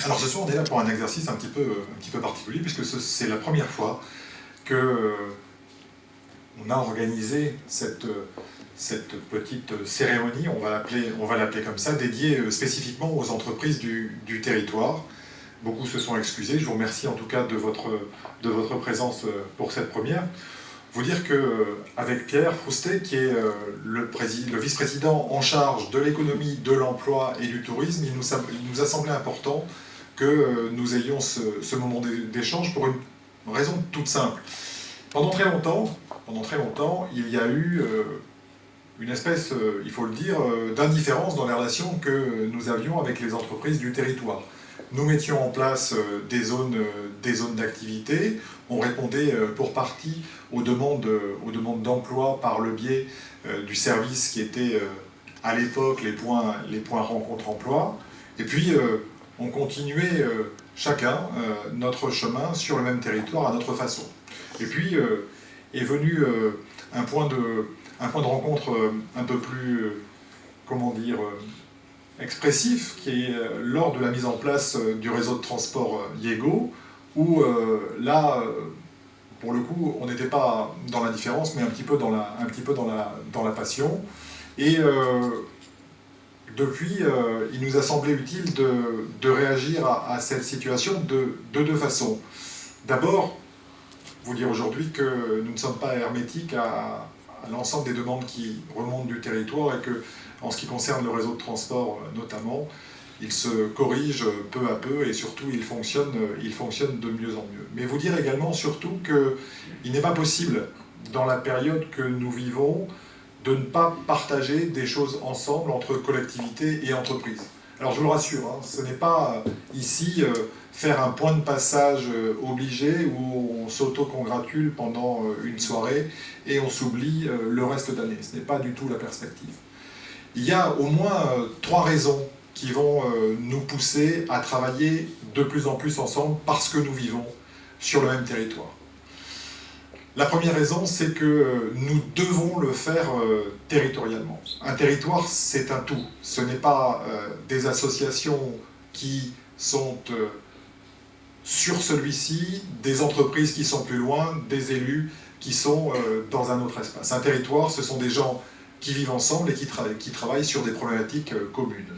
Alors ce soir, on est là pour un exercice un petit peu particulier, puisque c'est la première fois que on a organisé cette petite cérémonie, on va l'appeler comme ça, dédiée spécifiquement aux entreprises du territoire. Beaucoup se sont excusés, je vous remercie en tout cas de votre présence pour cette première. Vous dire qu'avec Pierre Froustet, qui est le vice-président en charge de l'économie, de l'emploi et du tourisme, il nous a semblé important que nous ayons ce moment d'échange pour une raison toute simple. Pendant très longtemps, il y a eu une espèce, il faut le dire, d'indifférence dans les relations que nous avions avec les entreprises du territoire. Nous mettions en place des zones d'activité, on répondait pour partie aux demandes d'emploi par le biais du service qui était à l'époque les points rencontres emploi, et puis on continuait chacun notre chemin sur le même territoire à notre façon. Et puis est venu un point de rencontre un peu plus, expressif, qui est lors de la mise en place du réseau de transport Yego, où là, pour le coup, on n'était pas dans l'indifférence, mais un petit peu dans la passion. Et depuis, il nous a semblé utile de réagir à cette situation de deux façons. D'abord, vous dire aujourd'hui que nous ne sommes pas hermétiques à l'ensemble des demandes qui remontent du territoire, et que, en ce qui concerne le réseau de transport notamment, il se corrige peu à peu, et surtout il fonctionne de mieux en mieux. Mais vous dire également surtout qu'il n'est pas possible, dans la période que nous vivons, de ne pas partager des choses ensemble entre collectivités et entreprises. Alors je vous le rassure, hein, ce n'est pas ici faire un point de passage obligé où on s'auto-congratule pendant une soirée et on s'oublie le reste d'année. Ce n'est pas du tout la perspective. Il y a au moins 3 raisons qui vont nous pousser à travailler de plus en plus ensemble parce que nous vivons sur le même territoire. La première raison, c'est que nous devons le faire territorialement. Un territoire, c'est un tout. Ce n'est pas des associations qui sont sur celui-ci, des entreprises qui sont plus loin, des élus qui sont dans un autre espace. Un territoire, ce sont des gens qui vivent ensemble et qui travaillent sur des problématiques communes.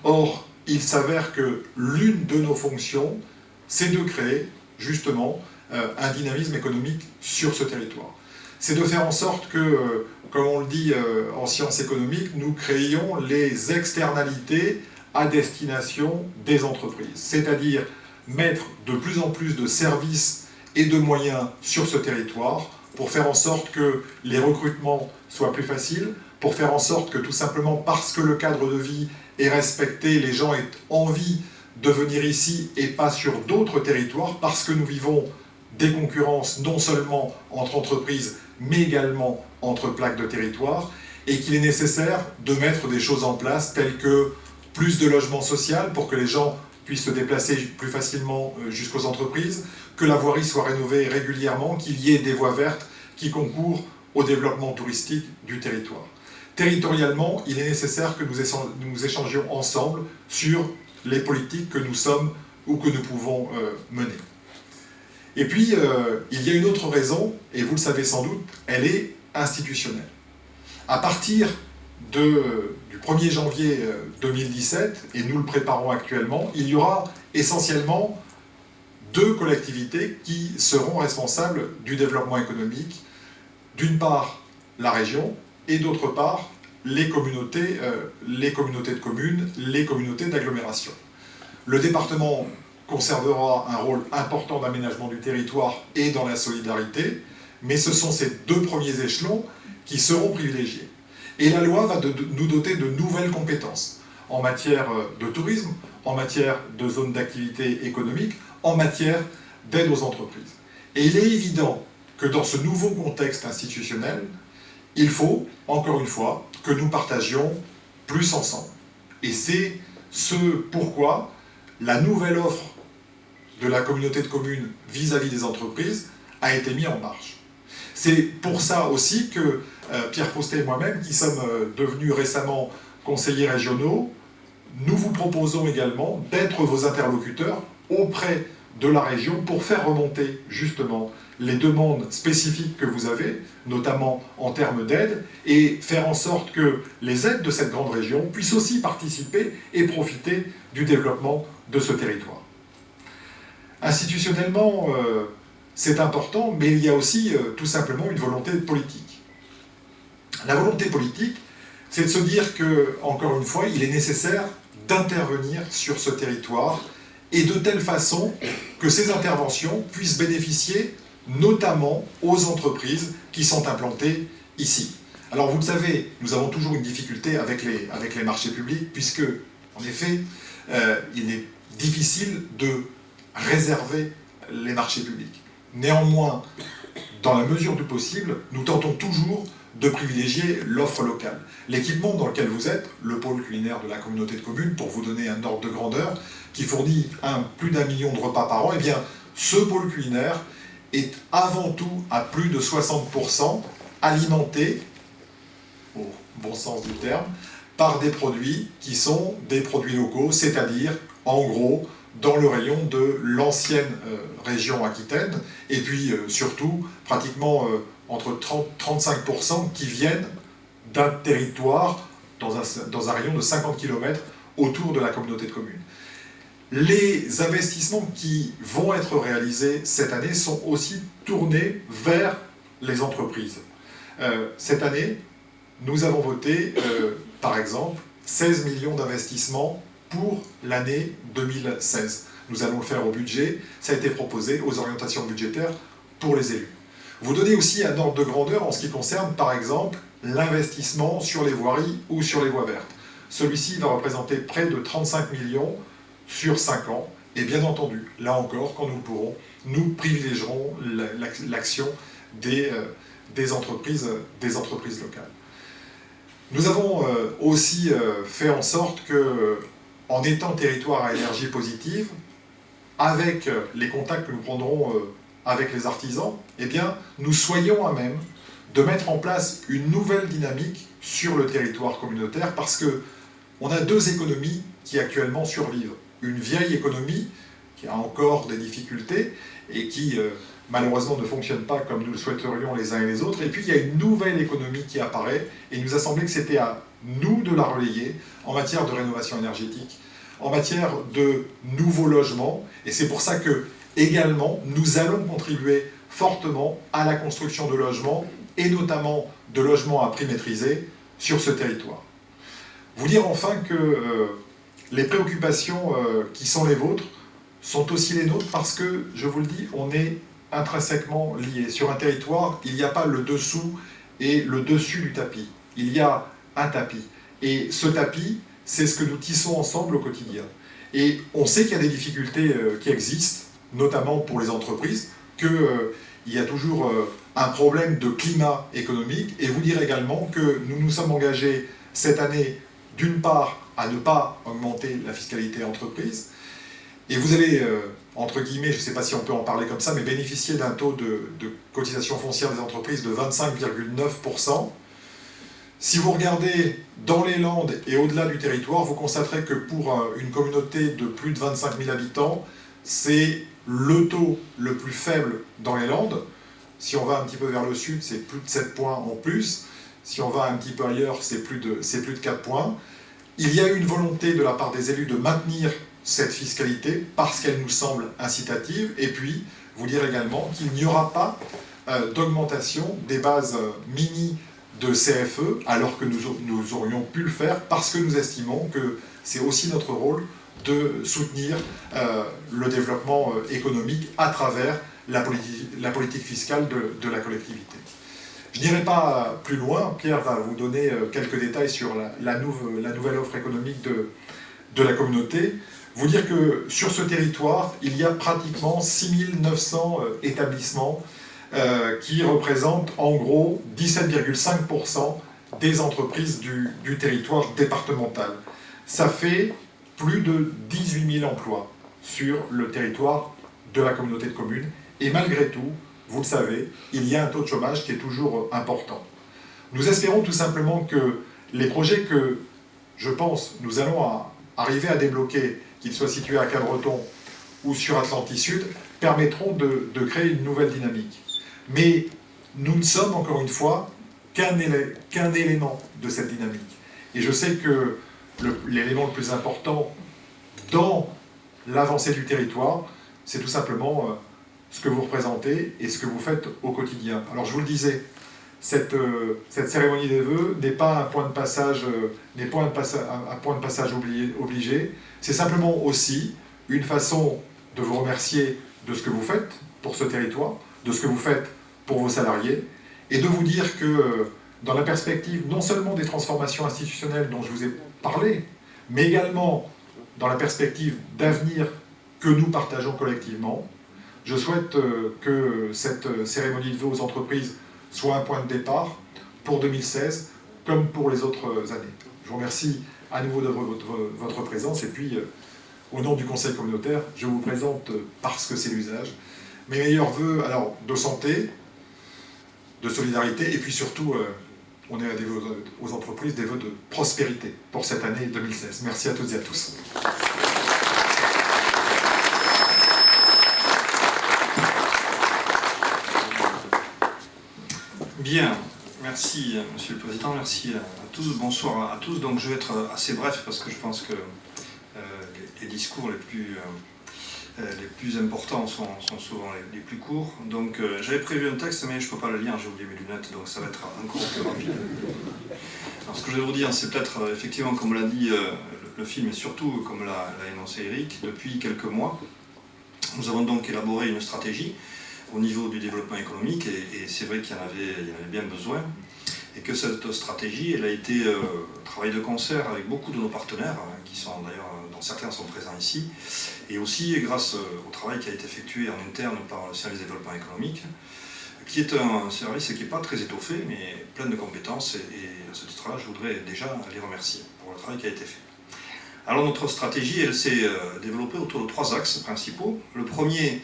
Or, il s'avère que l'une de nos fonctions, c'est de créer, justement, un dynamisme économique sur ce territoire. C'est de faire en sorte que, comme on le dit en sciences économiques, nous créions les externalités à destination des entreprises. C'est-à-dire mettre de plus en plus de services et de moyens sur ce territoire pour faire en sorte que les recrutements soient plus faciles, pour faire en sorte que tout simplement parce que le cadre de vie est respecté, les gens aient envie de venir ici et pas sur d'autres territoires, parce que nous vivons des concurrences non seulement entre entreprises, mais également entre plaques de territoire, et qu'il est nécessaire de mettre des choses en place telles que plus de logements sociaux pour que les gens puissent se déplacer plus facilement jusqu'aux entreprises, que la voirie soit rénovée régulièrement, qu'il y ait des voies vertes qui concourent au développement touristique du territoire. Territorialement, il est nécessaire que nous échangions ensemble sur les politiques que nous sommes ou que nous pouvons mener. Et puis, il y a une autre raison, et vous le savez sans doute, elle est institutionnelle. À partir du 1er janvier 2017, et nous le préparons actuellement, il y aura essentiellement 2 collectivités qui seront responsables du développement économique. D'une part, la région, et d'autre part, les communautés de communes, les communautés d'agglomération. Le département conservera un rôle important d'aménagement du territoire et dans la solidarité, mais ce sont ces 2 premiers échelons qui seront privilégiés. Et la loi va nous doter de nouvelles compétences en matière de tourisme, en matière de zones d'activité économique, en matière d'aide aux entreprises. Et il est évident que dans ce nouveau contexte institutionnel, il faut, encore une fois, que nous partagions plus ensemble. Et c'est ce pourquoi la nouvelle offre de la communauté de communes vis-à-vis des entreprises a été mise en marche. C'est pour ça aussi que Pierre Froustet et moi-même, qui sommes devenus récemment conseillers régionaux, nous vous proposons également d'être vos interlocuteurs auprès de la région pour faire remonter justement les demandes spécifiques que vous avez, notamment en termes d'aide, et faire en sorte que les aides de cette grande région puissent aussi participer et profiter du développement de ce territoire. Institutionnellement, c'est important, mais il y a aussi tout simplement une volonté politique. La volonté politique, c'est de se dire que, encore une fois, il est nécessaire d'intervenir sur ce territoire et de telle façon que ces interventions puissent bénéficier notamment aux entreprises qui sont implantées ici. Alors vous le savez, nous avons toujours une difficulté avec les marchés publics, puisque, en effet, il est difficile de réserver les marchés publics. Néanmoins, dans la mesure du possible, nous tentons toujours de privilégier l'offre locale. L'équipement dans lequel vous êtes, le pôle culinaire de la communauté de communes, pour vous donner un ordre de grandeur, qui fournit plus d'1 million de repas par an, eh bien, ce pôle culinaire est avant tout à plus de 60% alimenté, au bon sens du terme, par des produits qui sont des produits locaux, c'est-à-dire, en gros, dans le rayon de l'ancienne région Aquitaine, et puis surtout, pratiquement entre 30-35% qui viennent d'un territoire dans un rayon de 50 km autour de la communauté de communes. Les investissements qui vont être réalisés cette année sont aussi tournés vers les entreprises. Cette année, nous avons voté, par exemple, 16 millions d'investissements pour l'année 2016. Nous allons le faire au budget, ça a été proposé aux orientations budgétaires pour les élus. Vous donnez aussi un ordre de grandeur en ce qui concerne, par exemple, l'investissement sur les voiries ou sur les voies vertes. Celui-ci va représenter près de 35 millions sur 5 ans, et bien entendu, là encore, quand nous le pourrons, nous privilégierons l'action des entreprises locales. Nous avons aussi fait en sorte que, en étant territoire à énergie positive, avec les contacts que nous prendrons avec les artisans, eh bien, nous soyons à même de mettre en place une nouvelle dynamique sur le territoire communautaire, parce que on a deux économies qui actuellement survivent. Une vieille économie qui a encore des difficultés et qui malheureusement ne fonctionne pas comme nous le souhaiterions les uns et les autres. Et puis il y a une nouvelle économie qui apparaît, et il nous a semblé que c'était à nous de la relayer en matière de rénovation énergétique, en matière de nouveaux logements, et c'est pour ça que également nous allons contribuer fortement à la construction de logements, et notamment de logements à prix maîtrisé sur ce territoire. Vous dire enfin que les préoccupations qui sont les vôtres sont aussi les nôtres, parce que, je vous le dis, on est intrinsèquement liés. Sur un territoire, il n'y a pas le dessous et le dessus du tapis. Il y a un tapis. Et ce tapis, c'est ce que nous tissons ensemble au quotidien. Et on sait qu'il y a des difficultés qui existent, notamment pour les entreprises, qu'il y a toujours un problème de climat économique, et vous dire également que nous nous sommes engagés cette année, d'une part, à ne pas augmenter la fiscalité entreprise, et vous allez, entre guillemets, je ne sais pas si on peut en parler comme ça, mais bénéficier d'un taux de cotisation foncière des entreprises de 25,9%. Si vous regardez dans les Landes et au-delà du territoire, vous constaterez que pour une communauté de plus de 25 000 habitants, c'est le taux le plus faible dans les Landes. Si on va un petit peu vers le sud, c'est plus de 7 points en plus. Si on va un petit peu ailleurs, c'est plus de 4 points. Il y a eu une volonté de la part des élus de maintenir cette fiscalité parce qu'elle nous semble incitative, et puis vous dire également qu'il n'y aura pas d'augmentation des bases mini de CFE, alors que nous aurions pu le faire, parce que nous estimons que c'est aussi notre rôle de soutenir le développement économique à travers la politique fiscale de la collectivité. Je n'irai pas plus loin, Pierre va vous donner quelques détails sur la nouvelle offre économique de la communauté. Vous dire que sur ce territoire, il y a pratiquement 6900 établissements qui représentent en gros 17,5% des entreprises du territoire départemental. Ça fait plus de 18 000 emplois sur le territoire de la communauté de communes. Et malgré tout, vous le savez, il y a un taux de chômage qui est toujours important. Nous espérons tout simplement que les projets que, je pense, nous allons arriver à débloquer, qu'ils soient situés à Cabreton ou sur Atlantis Sud, permettront de créer une nouvelle dynamique. Mais nous ne sommes, encore une fois, qu'un élément de cette dynamique. Et je sais que l'élément le plus important dans l'avancée du territoire, c'est tout simplement ce que vous représentez et ce que vous faites au quotidien. Alors je vous le disais, cette cérémonie des vœux n'est pas un point de passage, obligé, c'est simplement aussi une façon de vous remercier de ce que vous faites pour ce territoire, de ce que vous faites pour vos salariés, et de vous dire que dans la perspective non seulement des transformations institutionnelles dont je vous ai parlé, mais également dans la perspective d'avenir que nous partageons collectivement, je souhaite que cette cérémonie de vœux aux entreprises soit un point de départ pour 2016 comme pour les autres années. Je vous remercie à nouveau de votre présence et puis au nom du Conseil communautaire, je vous présente, parce que c'est l'usage, mes meilleurs vœux alors, de santé, de solidarité et puis surtout, on est à des vœux aux entreprises, des vœux de prospérité pour cette année 2016. Merci à toutes et à tous. Bien, merci Monsieur le Président, merci à tous, bonsoir à tous. Donc je vais être assez bref parce que je pense que les discours les plus importants sont souvent les plus courts. Donc j'avais prévu un texte mais je ne peux pas le lire, j'ai oublié mes lunettes, donc ça va être encore plus rapide. Alors ce que je vais vous dire, c'est peut-être effectivement comme l'a dit le film et surtout comme l'a énoncé Eric, depuis quelques mois, nous avons donc élaboré une stratégie au niveau du développement économique, et c'est vrai qu'il y en avait bien besoin, et que cette stratégie, elle a été travail de concert avec beaucoup de nos partenaires, qui sont d'ailleurs, dont certains sont présents ici, et aussi grâce au travail qui a été effectué en interne par le service de développement économique, qui est un service qui n'est pas très étoffé, mais plein de compétences, et à ce titre-là, je voudrais déjà les remercier pour le travail qui a été fait. Alors notre stratégie, elle s'est développée autour de 3 axes principaux. Le premier,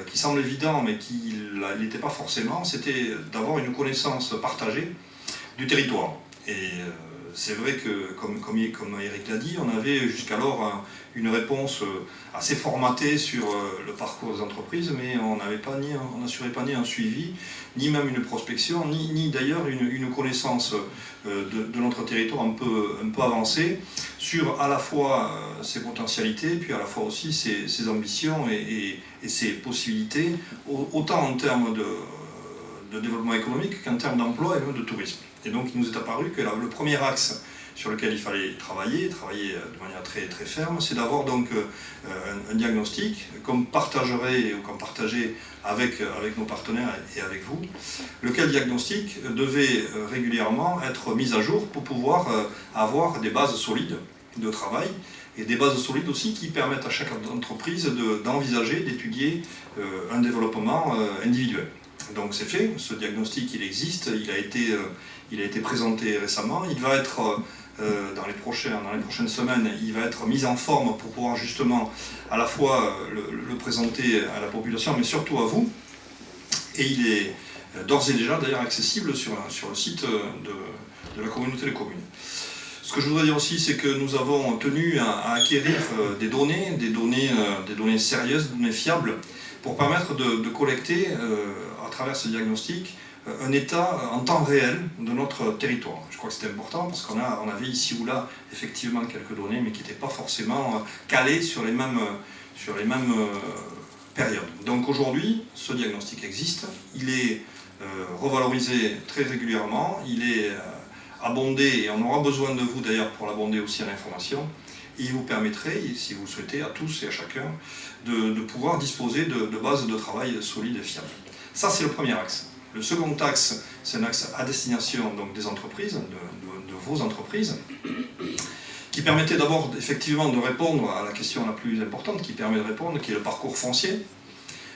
qui semble évident, mais qui ne l'était pas forcément, c'était d'avoir une connaissance partagée du territoire. Et c'est vrai que, comme Eric l'a dit, on avait jusqu'alors une réponse assez formatée sur le parcours des entreprises, mais on n'assurait pas ni un suivi, ni même une prospection, ni d'ailleurs une connaissance de notre territoire un peu avancée sur à la fois ses potentialités, puis à la fois aussi ses ambitions et ses possibilités, autant en termes de développement économique qu'en termes d'emploi et même de tourisme. Et donc il nous est apparu que le premier axe sur lequel il fallait travailler de manière très, très ferme, c'est d'avoir donc un diagnostic qu'on partagerait ou qu'on partageait avec nos partenaires et avec vous, lequel diagnostic devait régulièrement être mis à jour pour pouvoir avoir des bases solides de travail et des bases solides aussi qui permettent à chaque entreprise d'envisager, d'étudier un développement individuel. Donc c'est fait, ce diagnostic il existe, il a été présenté récemment, il va être dans les prochaines semaines, il va être mis en forme pour pouvoir justement à la fois le présenter à la population mais surtout à vous, et il est d'ores et déjà d'ailleurs accessible sur le site de la communauté de communes. Ce que je voudrais dire aussi, c'est que nous avons tenu à acquérir des données sérieuses, des données fiables, pour permettre de collecter, à travers ce diagnostic, un état en temps réel de notre territoire. Je crois que c'était important parce qu'on avait ici ou là effectivement quelques données, mais qui n'étaient pas forcément calées sur les mêmes périodes. Donc aujourd'hui, ce diagnostic existe, il est revalorisé très régulièrement, il est abondé, et on aura besoin de vous d'ailleurs pour l'abonder aussi à l'information, et il vous permettrait, si vous le souhaitez, à tous et à chacun, de pouvoir disposer de bases de travail solides et fiables. Ça, c'est le premier axe. Le second axe, c'est un axe à destination donc, des entreprises, de vos entreprises, qui permettait d'abord effectivement de répondre à la question la plus importante, qui permet de répondre, qui est le parcours foncier,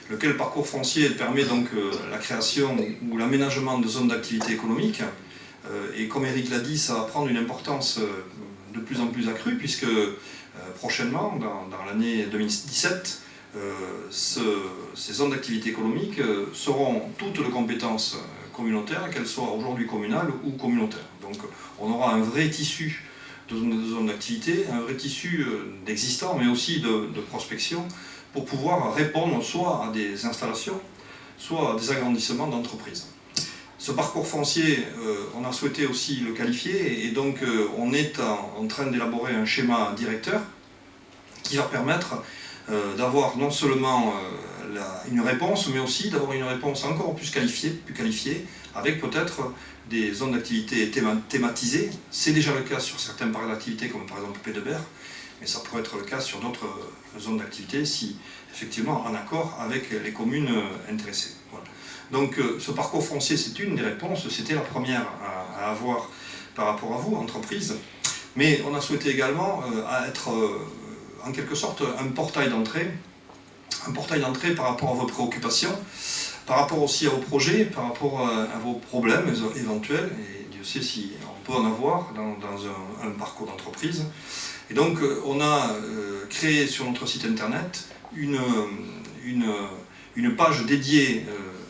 lequel parcours foncier permet donc la création ou l'aménagement de zones d'activité économique. Et comme Eric l'a dit, ça va prendre une importance de plus en plus accrue, puisque prochainement, dans l'année 2017, ces zones d'activité économique seront toutes de compétences communautaires, qu'elles soient aujourd'hui communales ou communautaires. Donc on aura un vrai tissu de zones d'activité, un vrai tissu d'existants, mais aussi de prospection, pour pouvoir répondre soit à des installations, soit à des agrandissements d'entreprises. Ce parcours foncier, on a souhaité aussi le qualifier, et donc on est en train d'élaborer un schéma directeur qui va permettre d'avoir non seulement une réponse, mais aussi d'avoir une réponse encore plus qualifiée, avec peut-être des zones d'activité thématisées. C'est déjà le cas sur certains parcs d'activité, comme par exemple Pédebert, mais ça pourrait être le cas sur d'autres zones d'activité, si effectivement en accord avec les communes intéressées. Voilà. Donc ce parcours foncier, c'est une des réponses, c'était la première à avoir par rapport à vous, entreprise, mais on a souhaité également être en quelque sorte un portail d'entrée par rapport à vos préoccupations, par rapport aussi à vos projets, par rapport à vos problèmes éventuels, et Dieu sait si on peut en avoir dans un parcours d'entreprise. Et donc on a créé sur notre site internet une page dédiée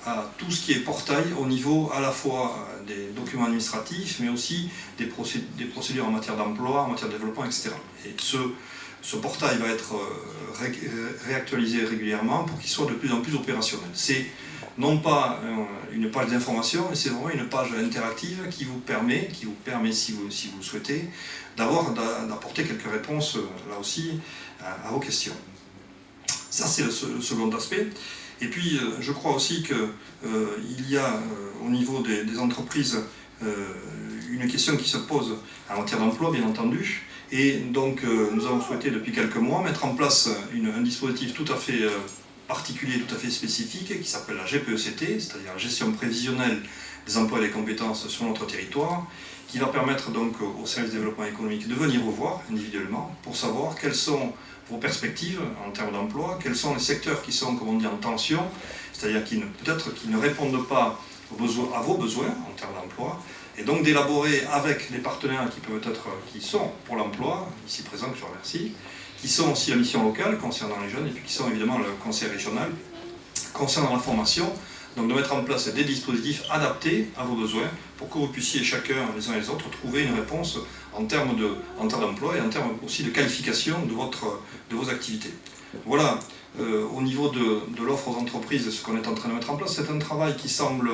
à tout ce qui est portail au niveau à la fois des documents administratifs, mais aussi des procédures en matière d'emploi, en matière de développement, etc. Et ce portail va être réactualisé régulièrement pour qu'il soit de plus en plus opérationnel. C'est non pas une page d'information, mais c'est vraiment une page interactive qui vous permet si vous le souhaitez, d'apporter quelques réponses, là aussi, à vos questions. Ça, c'est le second aspect. Et puis, je crois aussi qu'il y a, au niveau des entreprises, une question qui se pose en matière d'emploi, bien entendu. Et donc, nous avons souhaité, depuis quelques mois, mettre en place un dispositif tout à fait particulier, tout à fait spécifique, qui s'appelle la GPECT, c'est-à-dire la gestion prévisionnelle des emplois et des compétences sur notre territoire, qui va permettre donc au service de développement économique de venir vous voir individuellement pour savoir quelles sont vos perspectives en termes d'emploi, quels sont les secteurs qui sont, comme on dit, en tension, c'est-à-dire peut-être qui ne répondent pas à vos besoins en termes d'emploi, et donc d'élaborer avec les partenaires qui sont pour l'emploi, ici présents, que je remercie, qui sont aussi la mission locale concernant les jeunes, et puis qui sont évidemment le conseil régional concernant la formation, donc de mettre en place des dispositifs adaptés à vos besoins pour que vous puissiez chacun, les uns et les autres, trouver une réponse en termes d'emploi et en termes aussi de qualification de vos activités. Voilà, au niveau de l'offre aux entreprises, ce qu'on est en train de mettre en place, c'est un travail qui semble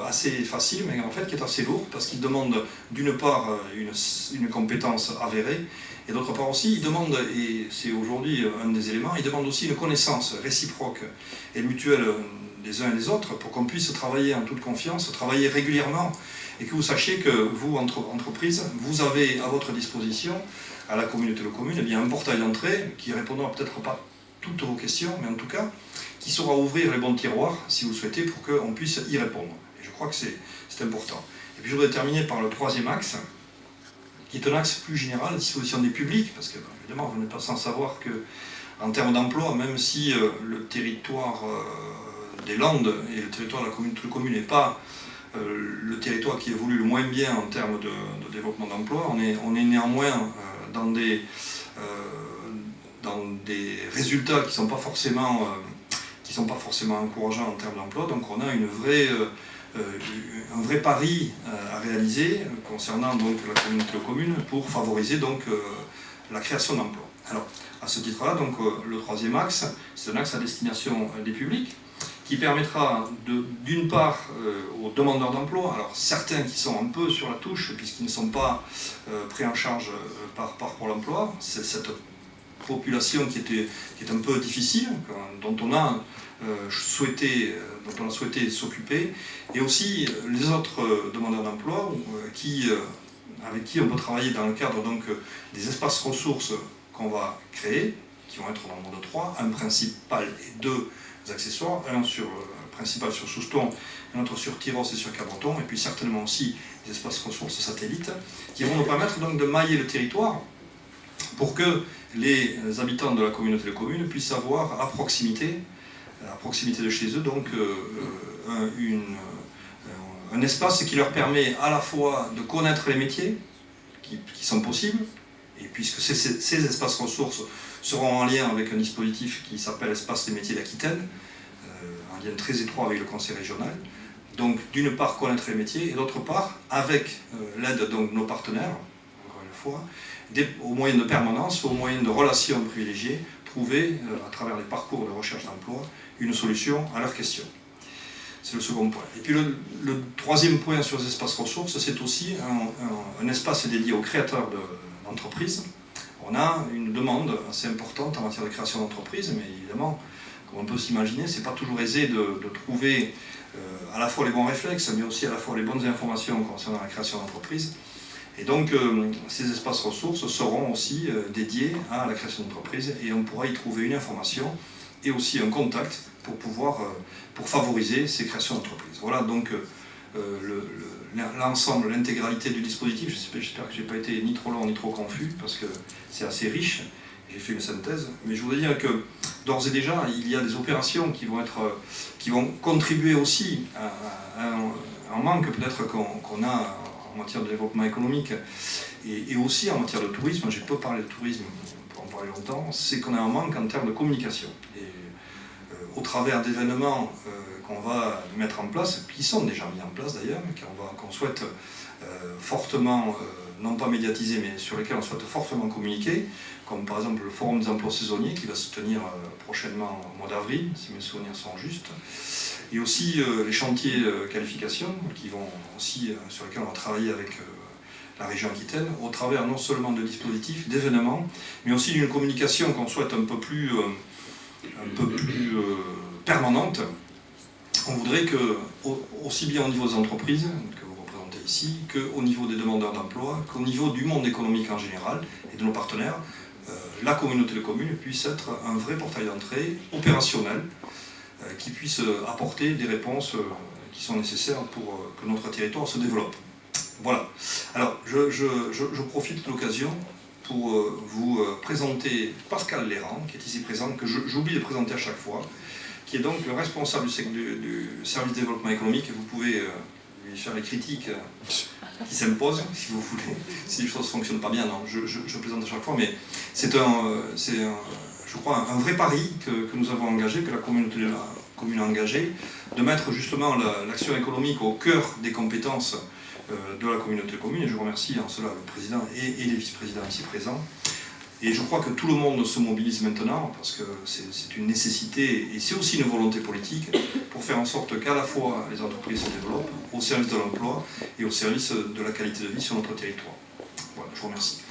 assez facile, mais en fait qui est assez lourd, parce qu'il demande d'une part une compétence avérée, et d'autre part aussi, il demande, et c'est aujourd'hui un des éléments, il demande aussi une connaissance réciproque et mutuelle des uns et des autres, pour qu'on puisse travailler en toute confiance, travailler régulièrement, et que vous sachiez que vous, entreprise, vous avez à votre disposition, à la communauté de communes, eh bien, un portail d'entrée qui répondra peut-être pas toutes vos questions, mais en tout cas, qui saura ouvrir les bons tiroirs, si vous le souhaitez, pour qu'on puisse y répondre. Et je crois que c'est important. Et puis je voudrais terminer par le troisième axe, qui est un axe plus général à disposition des publics, parce que, évidemment, vous n'êtes pas sans savoir que, en termes d'emploi, même si le territoire des Landes et le territoire de la commune n'est pas le territoire qui évolue le moins bien en termes de développement d'emploi, on est néanmoins dans des résultats qui ne sont pas forcément encourageants en termes d'emploi, donc on a un vrai pari à réaliser concernant donc la communauté de communes pour favoriser donc la création d'emplois. Alors, à ce titre-là, donc le troisième axe, c'est un axe à destination des publics qui permettra d'une part aux demandeurs d'emploi, alors certains qui sont un peu sur la touche puisqu'ils ne sont pas pris en charge par Pôle emploi, c'est cette population qui est un peu difficile, dont on a souhaité s'occuper, et aussi les autres demandeurs d'emploi avec qui on peut travailler dans le cadre donc, des espaces ressources qu'on va créer, qui vont être au nombre de 3, un principal et 2 accessoires, un principal sur Souston, un autre sur Tyros et sur Cabreton, et puis certainement aussi des espaces ressources satellites, qui vont nous permettre donc de mailler le territoire pour que les habitants de la communauté de communes puissent avoir à proximité de chez eux, donc un espace qui leur permet à la fois de connaître les métiers qui sont possibles, et puisque ces espaces ressources seront en lien avec un dispositif qui s'appelle Espace des métiers d'Aquitaine, en lien très étroit avec le conseil régional, donc d'une part connaître les métiers, et d'autre part, avec l'aide de nos partenaires, fois, au moyen de permanence, au moyen de relations privilégiées, trouver, à travers les parcours de recherche d'emploi, une solution à leurs questions. C'est le second point. Et puis le troisième point sur les espaces ressources, c'est aussi un espace dédié aux créateurs d'entreprises. On a une demande assez importante en matière de création d'entreprises, mais évidemment, comme on peut s'imaginer, ce n'est pas toujours aisé de trouver à la fois les bons réflexes, mais aussi à la fois les bonnes informations concernant la création d'entreprises. Et donc, ces espaces ressources seront aussi dédiés à la création d'entreprises et on pourra y trouver une information et aussi un contact pour favoriser ces créations d'entreprises. Voilà donc l'ensemble, l'intégralité du dispositif. J'espère que je n'ai pas été ni trop long ni trop confus parce que c'est assez riche. J'ai fait une synthèse, mais je voudrais dire que d'ores et déjà, il y a des opérations qui vont contribuer aussi à un manque peut-être qu'on a en matière de développement économique et aussi en matière de tourisme. J'ai peu parlé de tourisme, on peut en parler longtemps, c'est qu'on a un manque en termes de communication. Et au travers d'événements qu'on va mettre en place, qui sont déjà mis en place d'ailleurs, qu'on souhaite fortement, non pas médiatiser, mais sur lesquels on souhaite fortement communiquer, comme par exemple le Forum des emplois saisonniers qui va se tenir prochainement au mois d'avril, si mes souvenirs sont justes, et aussi les chantiers qualification sur lesquels on va travailler avec la région Aquitaine, au travers non seulement de dispositifs, d'événements, mais aussi d'une communication qu'on souhaite un peu plus permanente. On voudrait que, aussi bien au niveau des entreprises que vous représentez ici, qu'au niveau des demandeurs d'emploi, qu'au niveau du monde économique en général et de nos partenaires, la communauté de communes puisse être un vrai portail d'entrée opérationnel qui puisse apporter des réponses qui sont nécessaires pour que notre territoire se développe. Voilà. Alors, je profite de l'occasion pour vous présenter Pascal Lérand, qui est ici présent, que j'oublie de présenter à chaque fois, qui est donc le responsable du service de développement économique. Vous pouvez lui faire les critiques qui s'imposent, si vous voulez. Si les choses ne fonctionnent pas bien, non, je présente à chaque fois, mais c'est je crois, un vrai pari que nous avons engagé, que la communauté de la commune a engagé, de mettre justement l'action économique au cœur des compétences de la communauté de communes, et je remercie en cela le président et les vice-présidents ici présents. Et je crois que tout le monde se mobilise maintenant, parce que c'est une nécessité, et c'est aussi une volonté politique, pour faire en sorte qu'à la fois les entreprises se développent, au service de l'emploi et au service de la qualité de vie sur notre territoire. Voilà, je vous remercie.